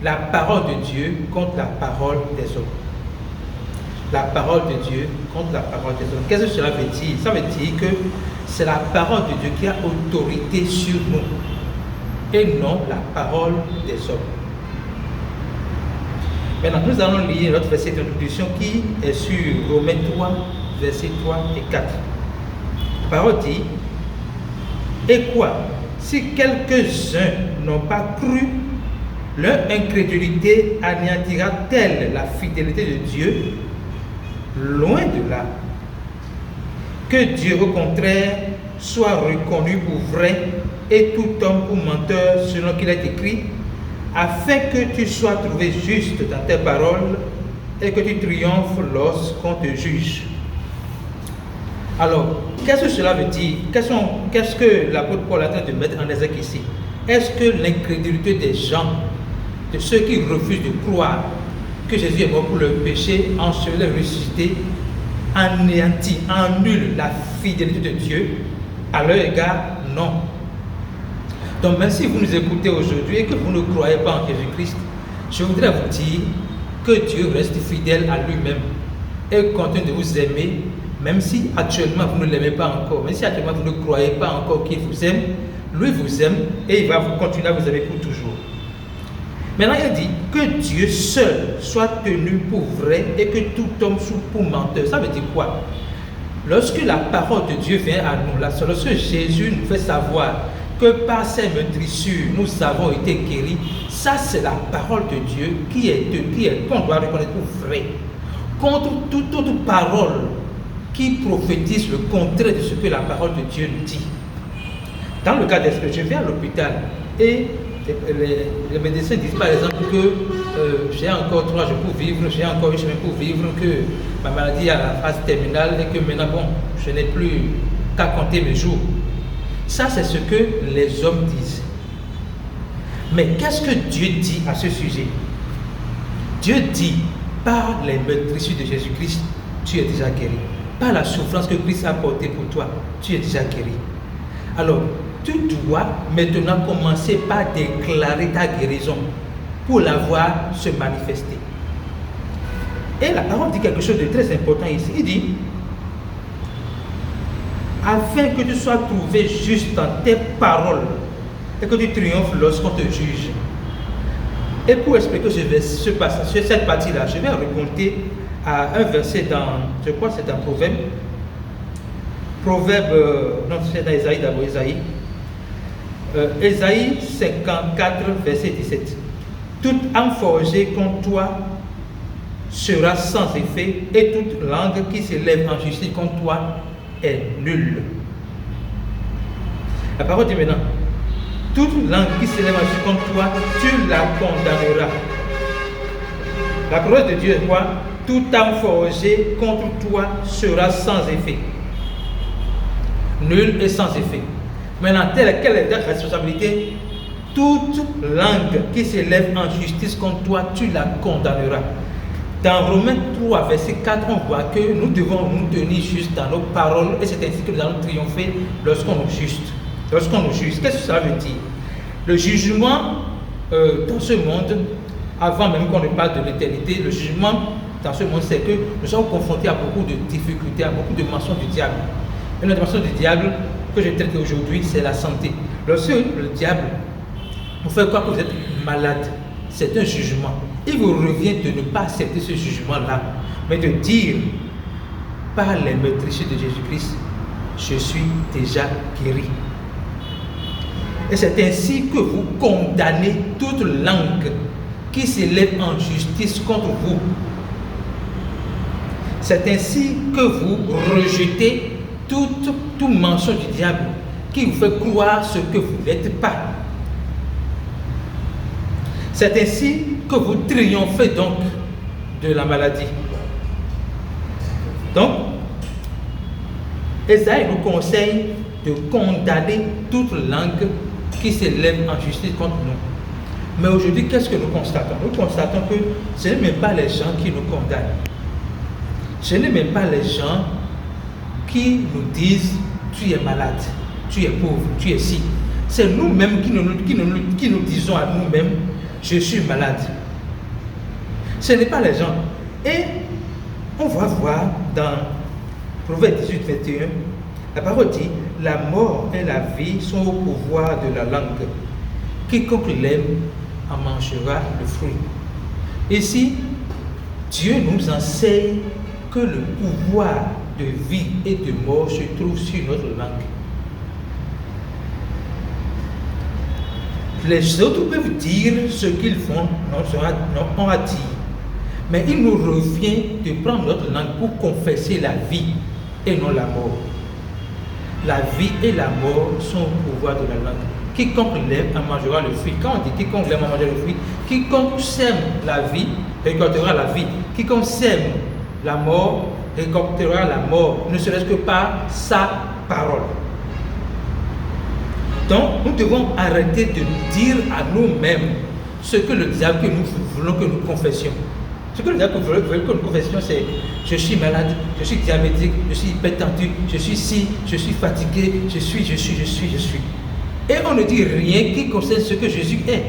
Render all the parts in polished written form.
la parole de Dieu contre la parole des hommes. La parole de Dieu contre la parole des hommes. Qu'est-ce que cela veut dire? Ça veut dire que c'est la parole de Dieu qui a autorité sur nous et non la parole des hommes. Maintenant, nous allons lire notre verset d'introduction qui est sur Romains 3, versets 3 et 4. La parole dit: et quoi? Si quelques-uns n'ont pas cru, leur incrédulité anéantira-t-elle la fidélité de Dieu? Loin de là. Que Dieu, au contraire, soit reconnu pour vrai et tout homme pour menteur, selon qu'il est écrit, afin que tu sois trouvé juste dans tes paroles et que tu triomphes lorsqu'on te juge. Alors, qu'est-ce que cela veut dire? Qu'est-ce que l'apôtre Paul est en train de mettre en exergue ici? Est-ce que l'incrédulité des gens, de ceux qui refusent de croire que Jésus est mort pour le péché, enseveli, ressuscité, anéantit, annule la fidélité de Dieu? À leur égard, non. Donc même si vous nous écoutez aujourd'hui et que vous ne croyez pas en Jésus-Christ, je voudrais vous dire que Dieu reste fidèle à lui-même et continue de vous aimer, même si actuellement vous ne l'aimez pas encore, même si actuellement vous ne croyez pas encore qu'il vous aime, lui vous aime et il va vous continuer à vous aimer pour toujours. Maintenant, il dit que Dieu seul soit tenu pour vrai et que tout homme soit pour menteur. Ça veut dire quoi? Lorsque la parole de Dieu vient à nous, lorsque Jésus nous fait savoir que par ses meurtrissures, nous avons été guéris, ça c'est la parole de Dieu qu'on doit reconnaître pour vrai. Contre toute autre parole qui prophétise le contraire de ce que la parole de Dieu nous dit. Dans le cas d'esprit, je vais à l'hôpital et les médecins disent par exemple que j'ai encore 3 jours pour vivre, j'ai encore 1 semaine pour vivre, que ma maladie est à la phase terminale et que maintenant, bon, je n'ai plus qu'à compter mes jours. Ça, c'est ce que les hommes disent. Mais qu'est-ce que Dieu dit à ce sujet? Dieu dit, par les meurtrissures de Jésus-Christ, tu es déjà guéri. Par la souffrance que Christ a portée pour toi, tu es déjà guéri. Alors, tu dois maintenant commencer par déclarer ta guérison pour la voir se manifester. Et la parole dit quelque chose de très important ici. Il dit, afin que tu sois trouvé juste dans tes paroles et que tu triomphes lorsqu'on te juge. Et pour expliquer ce passage, cette partie-là, je vais remonter à un verset dans, je crois que c'est dans non, c'est dans Ésaïe d'abord, Ésaïe 54, verset 17. Toute âme forgée contre toi sera sans effet, et toute langue qui s'élève en justice contre toi est nulle. La parole dit maintenant, toute langue qui s'élève en justice contre toi, tu la condamneras. La parole de Dieu est quoi? Toute âme forgée contre toi sera sans effet. Nul et sans effet. Maintenant, quelle est ta responsabilité? Toute langue qui s'élève en justice contre toi, tu la condamneras. Dans Romains 3, verset 4, on voit que nous devons nous tenir juste dans nos paroles et c'est ainsi que nous allons triompher lorsqu'on nous juge. Qu'est-ce que ça veut dire? Le jugement dans ce monde, avant même qu'on ne parle de l'éternité, le jugement dans ce monde, c'est que nous sommes confrontés à beaucoup de difficultés, à beaucoup de mensonges du diable. Une autre mensonge du diable que je traite aujourd'hui, c'est la santé. Lorsque le diable vous fait croire que vous êtes malade, c'est un jugement. Il vous revient de ne pas accepter ce jugement-là, mais de dire, par les meurtrissures de Jésus-Christ, je suis déjà guéri. Et c'est ainsi que vous condamnez toute langue qui s'élève en justice contre vous. C'est ainsi que vous rejetez tout mensonge du diable qui vous fait croire ce que vous n'êtes pas. C'est ainsi que vous triomphez donc de la maladie. Donc, Ésaïe nous conseille de condamner toute langue qui s'élève en justice contre nous. Mais aujourd'hui, qu'est-ce que nous constatons? Nous constatons que ce n'est même pas les gens qui nous condamnent. Ce n'est même pas les gens qui nous disent tu es malade, tu es pauvre, tu es ci. C'est nous-mêmes qui nous disons à nous-mêmes je suis malade. Ce n'est pas les gens. Et on va voir dans Proverbe 18, 21, la parole dit, la mort et la vie sont au pouvoir de la langue. Quiconque l'aime en mangera le fruit. Ici, Dieu nous enseigne que le pouvoir de vie et de mort se trouve sur notre langue. Les autres peuvent dire ce qu'ils font, on a dit. Mais il nous revient de prendre notre langue pour confesser la vie et non la mort. La vie et la mort sont au pouvoir de la langue. Quiconque l'aime en mangera le fruit. Quand on dit quiconque l'aime en mangera le fruit, quiconque sème la vie récoltera la vie. Quiconque sème la mort récoltera la mort, ne serait-ce que par sa parole. Donc, nous devons arrêter de nous dire à nous-mêmes ce que le diable que nous voulons que nous confessions. Ce que le diable veut que nous confessions, c'est je suis malade, je suis diabétique, je suis hypertendu, je suis ci, je suis fatigué, je suis. Et on ne dit rien qui concerne ce que Jésus est.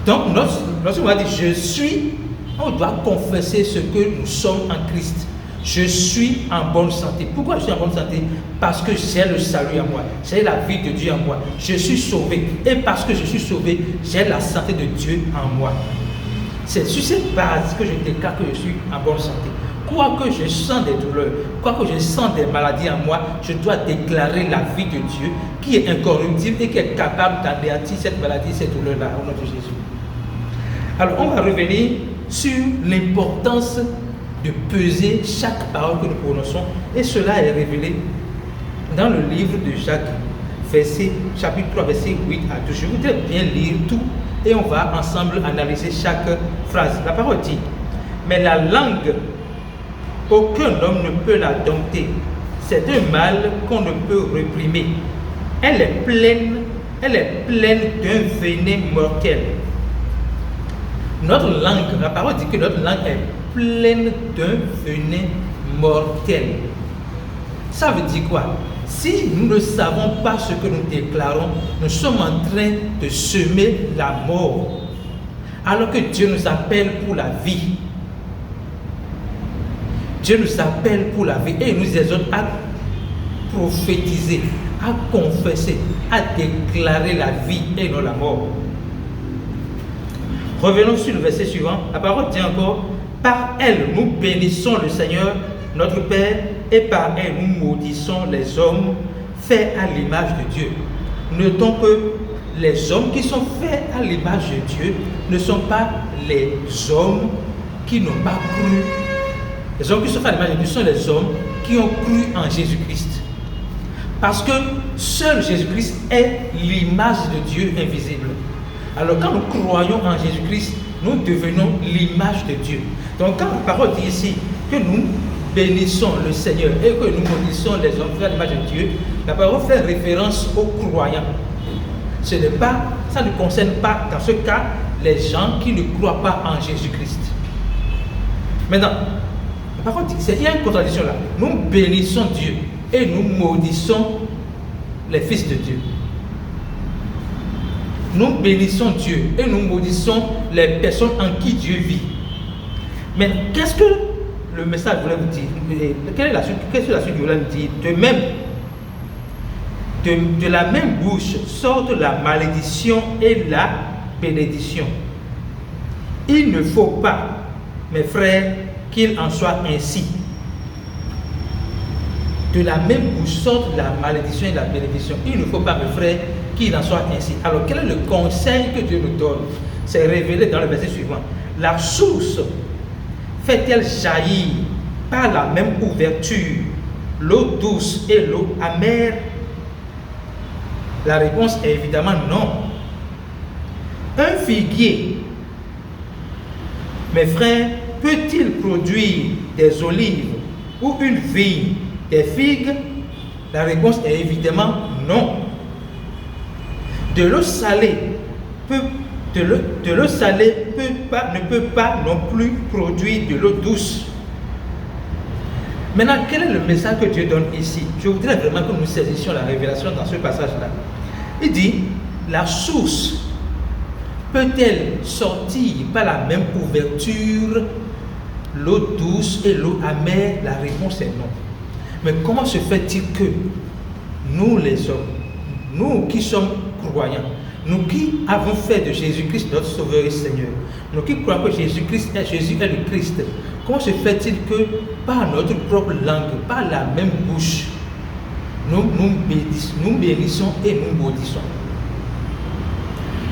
Donc, lorsqu'on va dire je suis, on doit confesser ce que nous sommes en Christ. Je suis en bonne santé. Pourquoi je suis en bonne santé? Parce que j'ai le salut en moi, j'ai la vie de Dieu en moi, je suis sauvé. Et parce que je suis sauvé, j'ai la santé de Dieu en moi. C'est sur cette base que je déclare que je suis en bonne santé. Quoique je sens des douleurs, quoique je sens des maladies en moi, je dois déclarer la vie de Dieu qui est incorruptible et qui est capable d'anéantir cette maladie, cette douleur-là, au nom de Jésus. Alors, on va revenir sur l'importance de peser chaque parole que nous prononçons, et cela est révélé dans le livre de Jacques, chapitre 3, verset 8 à 12. Je voudrais bien lire tout et on va ensemble analyser chaque phrase. La parole dit, mais la langue, aucun homme ne peut la dompter. C'est un mal qu'on ne peut réprimer. Elle est pleine d'un venin mortel. Notre langue, la parole dit que notre langue est pleine d'un venin mortel. Ça veut dire quoi? Si nous ne savons pas ce que nous déclarons, nous sommes en train de semer la mort, alors que Dieu nous appelle pour la vie. Dieu nous appelle pour la vie et il nous exhorte à prophétiser, à confesser, à déclarer la vie et non la mort. Revenons sur le verset suivant. La parole dit encore, par elle nous bénissons le Seigneur, notre Père, et par elle nous maudissons les hommes faits à l'image de Dieu. Notons que les hommes qui sont faits à l'image de Dieu ne sont pas les hommes qui n'ont pas cru. Les hommes qui sont faits à l'image de Dieu sont les hommes qui ont cru en Jésus-Christ. Parce que seul Jésus-Christ est l'image de Dieu invisible. Alors quand nous croyons en Jésus-Christ, nous devenons l'image de Dieu. Donc quand la parole dit ici que nous bénissons le Seigneur et que nous maudissons les hommes faits à l'image de Dieu, la parole fait référence aux croyants. Ça ne concerne pas, dans ce cas, les gens qui ne croient pas en Jésus-Christ. Maintenant, la parole dit qu'il y a une contradiction là. Nous bénissons Dieu et nous maudissons les fils de Dieu. Nous bénissons Dieu et nous maudissons les personnes en qui Dieu vit. Mais qu'est-ce que le message voulait vous dire? Quelle est la suite que voulait vous dire? De même, de la même bouche sortent la malédiction et la bénédiction. Il ne faut pas, mes frères, qu'il en soit ainsi. De la même bouche sortent la malédiction et la bénédiction. Il ne faut pas, mes frères, qu'il en soit ainsi. Alors, quel est le conseil que Dieu nous donne? C'est révélé dans le verset suivant. La source fait-elle jaillir par la même ouverture l'eau douce et l'eau amère? La réponse est évidemment non. Un figuier, mes frères, peut-il produire des olives ou une vigne des figues? La réponse est évidemment non. De l'eau salée ne peut pas non plus produire de l'eau douce. Maintenant, quel est le message que Dieu donne ici? Je voudrais vraiment que nous saisissions la révélation dans ce passage-là. Il dit, la source peut-elle sortir par la même ouverture l'eau douce et l'eau amère? La réponse est non. Mais comment se fait-il que nous les hommes, nous qui sommes croyants, nous qui avons fait de Jésus-Christ notre Sauveur et Seigneur, nous qui croyons que Jésus est le Christ, comment se fait-il que par notre propre langue, par la même bouche, nous bénissons et nous maudissons?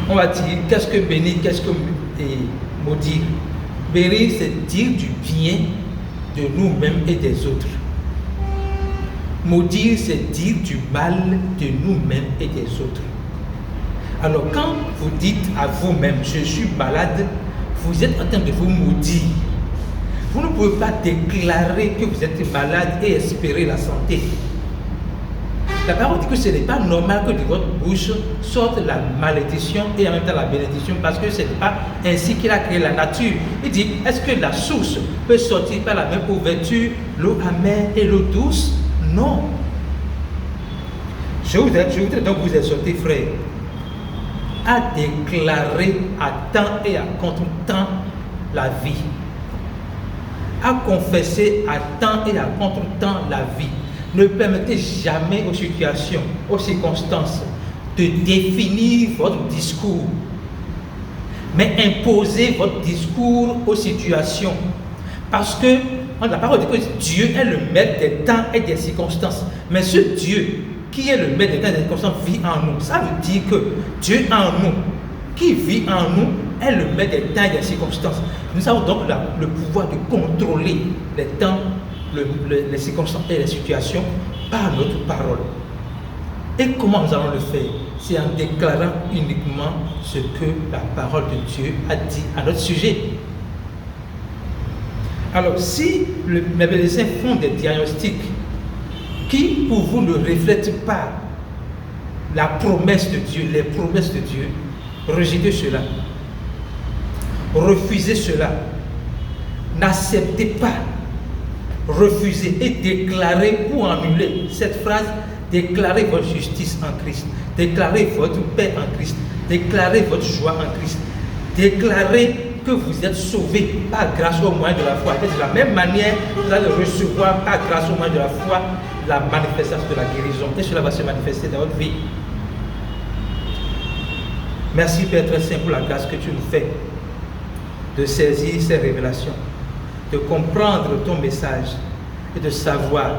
On va dire, qu'est-ce que bénir, qu'est-ce que maudire? Bénir, c'est dire du bien de nous-mêmes et des autres. Maudire, c'est dire du mal de nous-mêmes et des autres. Alors quand vous dites à vous-même, je suis malade, vous êtes en train de vous maudire. Vous ne pouvez pas déclarer que vous êtes malade et espérer la santé. La parole dit que ce n'est pas normal que de votre bouche sorte la malédiction et en même temps la bénédiction, parce que ce n'est pas ainsi qu'il a créé la nature. Il dit, est-ce que la source peut sortir par la même ouverture, l'eau amère et l'eau douce? Non. Je voudrais donc vous exhorter, frères, à déclarer à temps et à contre-temps la vie. À confesser à temps et à contre-temps la vie. Ne permettez jamais aux situations, aux circonstances de définir votre discours, mais imposez votre discours aux situations. Parce que la parole dit que Dieu est le maître des temps et des circonstances. Mais ce Dieu qui est le maître des temps et des circonstances vit en nous. Ça veut dire que Dieu en nous, qui vit en nous, est le maître des temps et des circonstances. Nous avons donc le pouvoir de contrôler les temps, les circonstances et les situations par notre parole. Et comment nous allons le faire? C'est en déclarant uniquement ce que la parole de Dieu a dit à notre sujet. Alors, si les médecins font des diagnostics qui, pour vous, ne reflètent pas la promesse de Dieu, les promesses de Dieu, rejetez cela. Refusez cela. N'acceptez pas. Refusez et déclarez ou annulez cette phrase. Déclarez votre justice en Christ. Déclarez votre paix en Christ. Déclarez votre joie en Christ. Déclarez que vous êtes sauvés par grâce au moyen de la foi. Et de la même manière, vous allez recevoir par grâce au moyen de la foi la manifestation de la guérison. Et cela va se manifester dans votre vie. Merci Père très Saint pour la grâce que tu nous fais de saisir ces révélations, de comprendre ton message et de savoir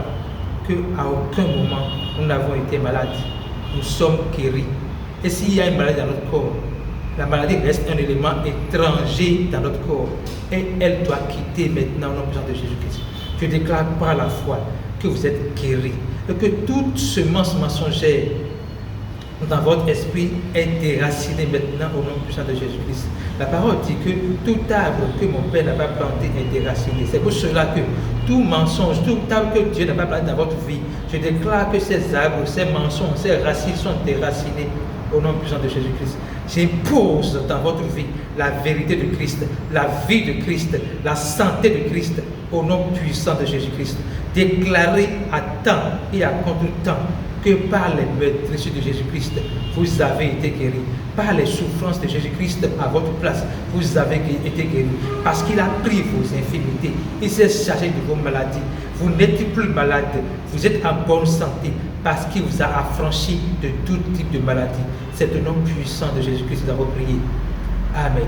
qu'à aucun moment nous n'avons été malades. Nous sommes guéris. Et s'il y a une maladie dans notre corps, la maladie reste un élément étranger dans notre corps et elle doit quitter maintenant au nom puissant de Jésus-Christ. Je déclare par la foi que vous êtes guéris et que toute semence mensongère dans votre esprit est déraciné maintenant au nom puissant de Jésus-Christ. La parole dit que tout arbre que mon Père n'a pas planté est déraciné. C'est pour cela que tout mensonge, tout arbre que Dieu n'a pas planté dans votre vie, je déclare que ces arbres, ces mensonges, ces racines sont déracinées au nom puissant de Jésus-Christ. J'impose dans votre vie la vérité de Christ, la vie de Christ, la santé de Christ au nom puissant de Jésus-Christ. Déclarez à temps et à contre-temps que par les meurtrissures de Jésus-Christ, vous avez été guéris. Par les souffrances de Jésus-Christ à votre place, vous avez été guéris. Parce qu'il a pris vos infirmités. Il s'est chargé de vos maladies. Vous n'êtes plus malade. Vous êtes en bonne santé parce qu'il vous a affranchi de tout type de maladie. C'est le nom puissant de Jésus-Christ que nous avons prié. Amen.